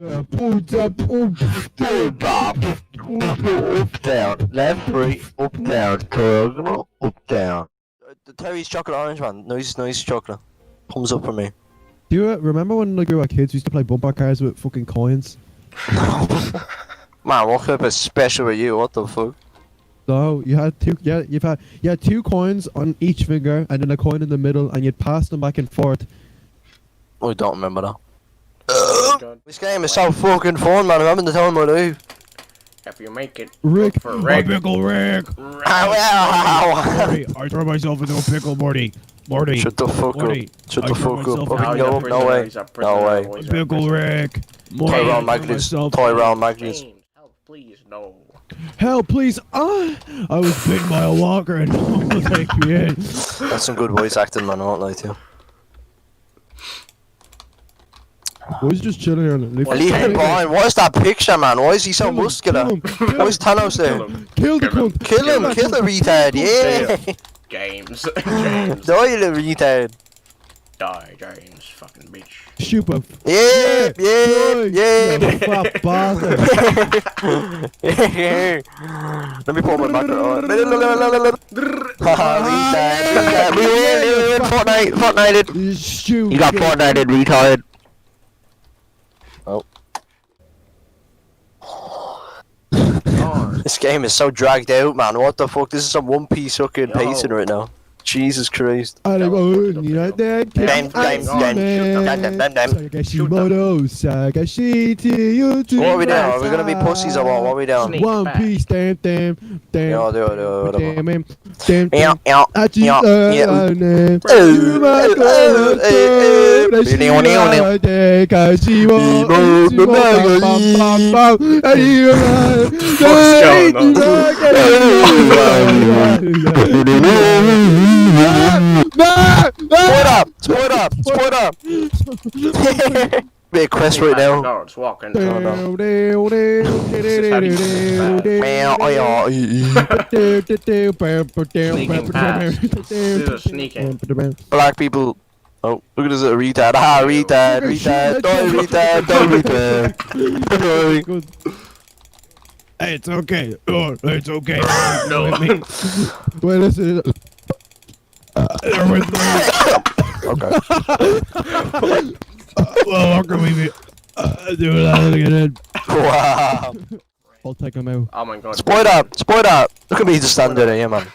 Up, down, left, right, up, down, diagonal, up, down. The Terry's chocolate orange man, nice chocolate. Thumbs up for me. Do you remember when like we were kids, we used to play bumper cars with fucking coins? Man, what kind of special are you? What the fuck? No, you had two. Yeah, you had two coins on each finger, and then a coin in the middle, and you'd pass them back and forth. I don't remember that. This game is so fucking fun, man. I'm having the time of my life. If you make it, Rick, look for Rick. pickle Rick. Ow. I throw myself into a pickle, Morty. Shut the fuck Morty. up. Shut I the throw fuck myself up. out. Okay, He's a no prisoner, way. he's a prisoner, No way. he's a Pickle prisoner. Rick. Morty, Toy I round throw magnets. myself Toy out. round magnets. James, help, please, no. Help, please. I was bitten by a walker and no one will take me in. That's some good voice acting, man. I won't lie to you. Boys just chilling here. Leave him behind. What is that picture, man? Why is he so muscular? Why is Thanos there? Kill the cunt. Kill him. Kill the retard. Yeah. James. James. Die, you little retard. Die, James. Fucking bitch. Super. Yeah. Fat bastard. Let me pull my back on. Haha, retard. We win. Fortnite. Shoot. You got Fortnite, retard. Oh. This game is so dragged out, man. What the fuck? This is some One Piece fucking pacing right now. Jesus Christ. What are we doing? What are we gonna be pussies or what? What are we doing? One Piece, damn. Yeah, Sport up! Big quest right now. Guards walking. This is sneaking. Black people. Oh, look at this retard. Ah, retard. Hey, it's okay. Oh, it's okay. No. Wait, listen. Okay. Well, how can we be? Do that again. Wow. I'll take him out. Oh my god. Sport up. Look at me just standing there, yeah, man.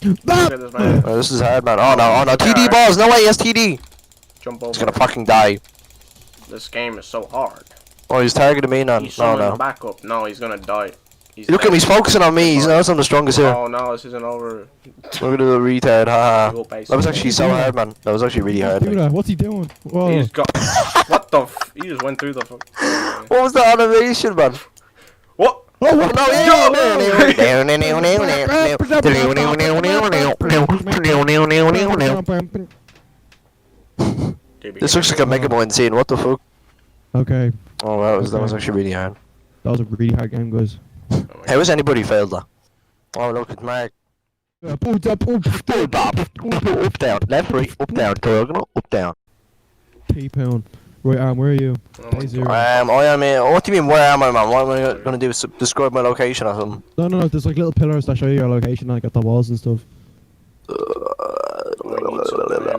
Look at this man. Oh, this is hard, man. Oh no. TD balls. No way, yes, TD. Jump over. He's gonna fucking die. This game is so hard. Oh, he's targeting me now. He's No, summoned no. back up. No, he's gonna die. Look at him, he's focusing on me. He's knows I'm the strongest here. Oh no, this isn't over. Look at the retard, haha. He will base That was it. actually so hard, man. That was actually really hard. Do Like. that. What's he doing? Whoa. He just got. What the f? He just went through the fuck. What was the animation, man? What? Oh no, This looks like a Mega Man scene. What the fuck? Okay. Oh, that was actually really hard. That was a really hard game, guys. How has anybody failed that? Oh, look at Mark. Up, down, left, right, up, down, diagonal, up, down. T-Pound. Right, where are you? Hey, Zero. I am in. What do you mean, where am I, man? What am I gonna do? Describe my location or something? No, there's like little pillars that show you your location, like at the walls and stuff.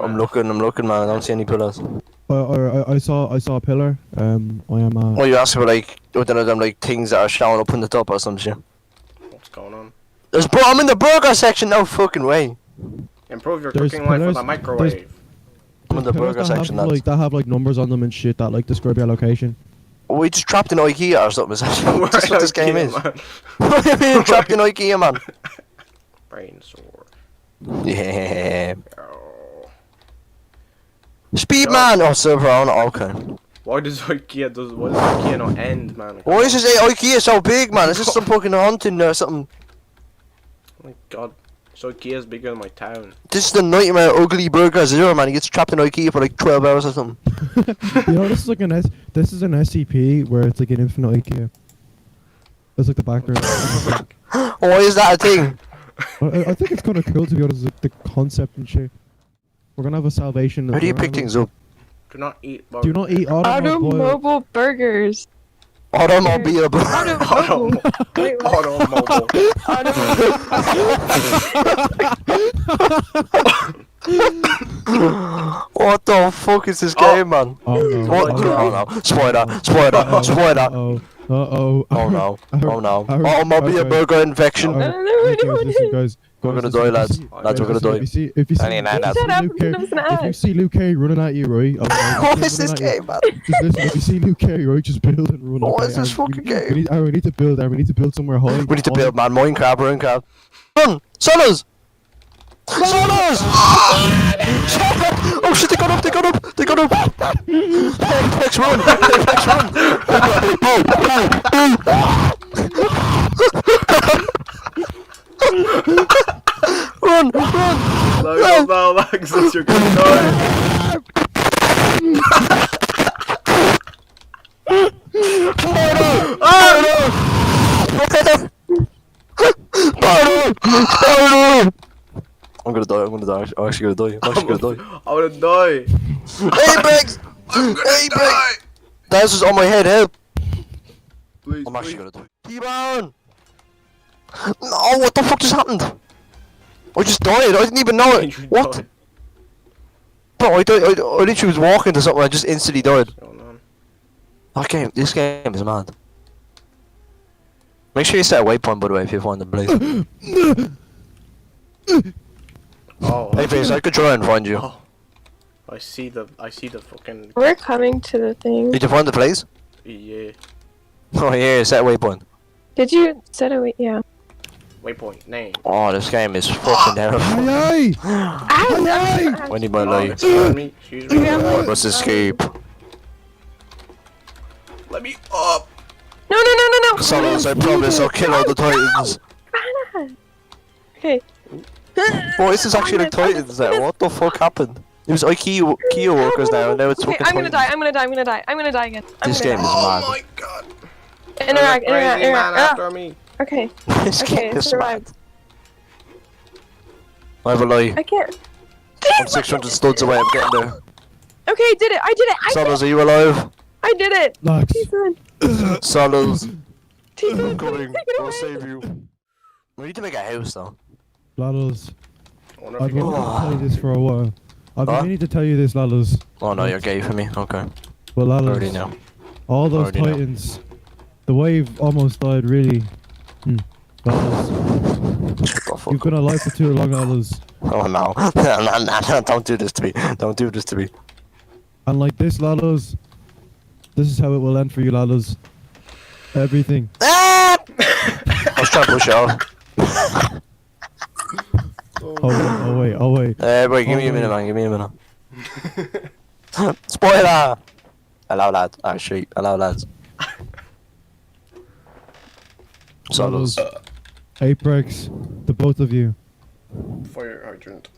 I'm looking, man. I don't see any pillars. I saw a pillar. I am. Oh, you asking for like one of them like things that are showing up on the top or some shit? What's going on? I'm in the burger section. No fucking way. Improve your There's cooking life with pillars- a microwave. I'm in the pillars burger that section. have, like, that have like numbers on them and shit that like describe your location. We just trapped in IKEA or something. That's what this game is. Man. What do you mean trapped in IKEA, man? Brain sore. Yeah. Oh. Speed man. Oh, server on. Okay. Why does IKEA not end, man? Why is this IKEA so big, man? Is this some fucking hunting or something? Oh my god. So IKEA's bigger than my town. This is the nightmare ugly burger zero, man. He gets trapped in IKEA for like 12 hours or something. You know, this is like this is an SCP where it's like an infinite IKEA. That's like the background. Why is that a thing? I think it's kind of cool to be honest, like the concept and shit. We're gonna have a salvation. How do you pick things up? Do not eat burgers. Do not eat automobile. Automobile burgers. Automobile. Automobile. Wait, what? Automobile. What the fuck is this game, man? Oh no. What? Oh no. Spoiler. Spoiler. Spoiler. Oh. Uh-oh. Oh no. Oh no. I heard- Automobile okay. burger infection. Listen, guys. We're gonna die, lads. Lads, we're gonna die. If you see I need that. Shut up, Luke Cage, that was an if you ad. see Luke Cage running at you, right? What is this game, man? Just listen, if you see Luke Cage, right, just build and run. What okay? is this And fucking game? we need to build, and we need to build somewhere high. We need to build, man. Minecraft, Minecraft. Run! Sellers! Sellers! Oh shit, they got up, they got up, they got up! Apex, run! Apex, run! Run! Run! No, Alexis, you're gonna die. I'm gonna die, I'm gonna die, I'm actually gonna die, I'm actually gonna die. I'm gonna die. Apex! Apex! That's just on my head, help! Please, I'm actually please. gonna die. T-Bone! No, what the fuck just happened? I just died, I didn't even know it. You What? died. Bro, I literally was walking to something, I just instantly died. Oh, no. This game is mad. Make sure you set a waypoint, by the way, if you find the place. Oh, Hey, face, I could try and find you. oh. I see the fucking, We're coming to the thing. Did you find the place? yeah, Oh, yeah, set a waypoint. Did you set a wait? Yeah. waypoint, name. Oh, this game is fucking terrible. Aye, Ah, When you might Oh, lie, excuse me, excuse me. Yeah. I must escape. Let me up. No, no, no, no, no. Solos, I promise I'll kill all the Titans. Okay. Boy, this is actually like Titans now. What the fuck happened? It was IKEA workers now, and now it's Okay, fucking I'm gonna die. Titans. I'm gonna die. I'm gonna die. I'm gonna die again. I'm This gonna game is Oh mad. my god. die. Interact. There's a crazy man Interact. after me. Okay. This Okay. game is mad. Survived. I have a lie. I can't. I'm 600 studs away, I'm getting there. Okay, I did it. I did it. Solos, are you alive? I did it. Max. T-Sun. Solos, I'm T-Sun. coming. Take it I'll away. save you. We need to make a house, though. Laddles. I wonder if I've you wanted can. to tell you this for a while. I've been Huh? meaning to tell you this, Laddles. Oh no, you're gay for me. Okay, But I already Laddles, know. all those Already know. Titans, the way you've almost died, really. Laddles, What the fuck? you've been alive for too long, Laddles. Oh no. No, don't do this to me. Don't do this to me. And like this, Laddles, this is how it will end for you, Laddles. Everything. Ah! I was trying to push it off. Oh wait. Wait, give me a minute, man. Give me a minute. Spoiler! Hello, lads. Actually, hello, lads. Solos. Apex, the both of you. Fire hydrant.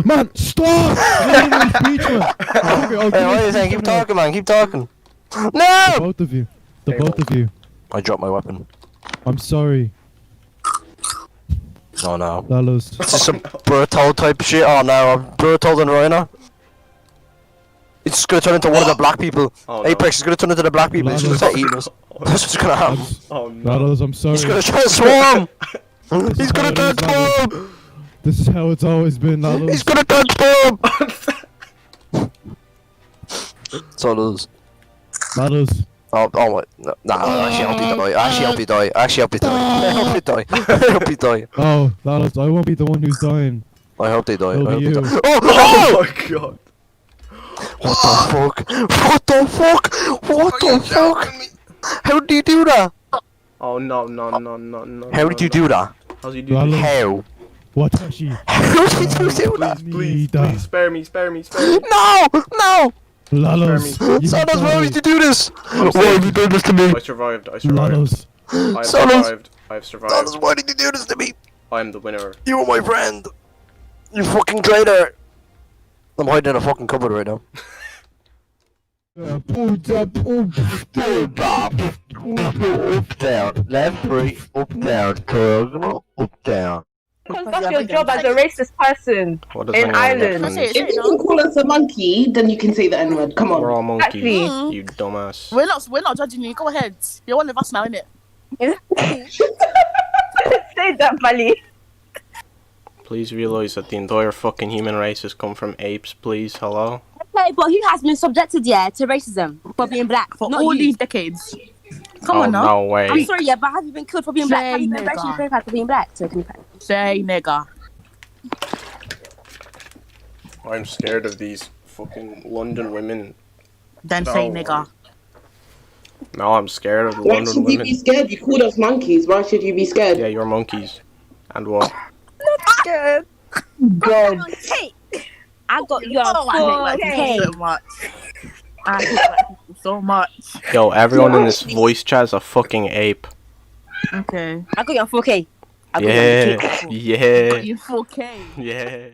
Man, stop! Let me speech, man. Okay, I'll Hey, give what are you you saying? speech Keep now. talking, man. Keep talking. The No! both of you. The Hey, both of you. I dropped my weapon. I'm sorry, Oh no. Laddles. Is this some Berthold type shit? Oh no, I'm Berthold and Rhino. It's just gonna turn into one of the black people. Oh, no. Apex is gonna turn into the black people. It's just gonna eat us. That's what's gonna happen. Oh no. Laddles, I'm sorry. He's gonna transform! This He's is gonna how it is, Laddles. transform! This is how it's always been, He's Laddles. gonna transform! Solos. Laddles. Oh wait, no, nah, actually I hope you die, actually I hope you die, actually I hope you die, I hope you die, I hope you die, Oh, Laddles, I won't be the one who's dying. I hope they die, I It'll hope be they you. die. Oh Oh! my god. What the fuck? What the fuck? What the fuck? How did you do that? Oh no. How did you do that? How's he do Laddles. this? How? Watashi. How did you do that? Please, spare me. No! No! Laddles. you Sonos, why die. would you do this? I'm Why have you done this to me? I survived. Laddles. I've Sonos. survived. I've survived. Sonos, why did you do this to me? I'm the winner. You were my friend. You fucking traitor. I'm hiding in a fucking cupboard right now. Up, down, left, right, up, down, diagonal, up, down. Because that's your job as a racist person What does in anyone get Ireland. from this? If you can call us a monkey, then you can say the N-word. Come We're on. all monkeys. Exactly. You dumbass. We're not judging you. Go ahead. You're one of us now, innit? Say that, Bali. Please realise that the entire fucking human race has come from apes, please. Hello? Okay, but who has been subjected, to racism for being black? For Not all you. these decades. Come Oh, on now. no way. I'm sorry, but have you been killed for being black? Have you been Say racially nigga. profiled for being black? So can you Say nigga. I'm scared of these fucking London women. Then say No. nigga. No, I'm scared of the Why London should you women. be scared? You called us monkeys. Why should you be scared? Yeah, you're monkeys. And what? Good. God. Hey, I got your Oh, I hate white people so much. I hate white people so much. Yo, everyone in this voice chat is a fucking ape. Okay. I got you on 4K. I got you on Yeah, 4K. yeah, You 4K. yeah.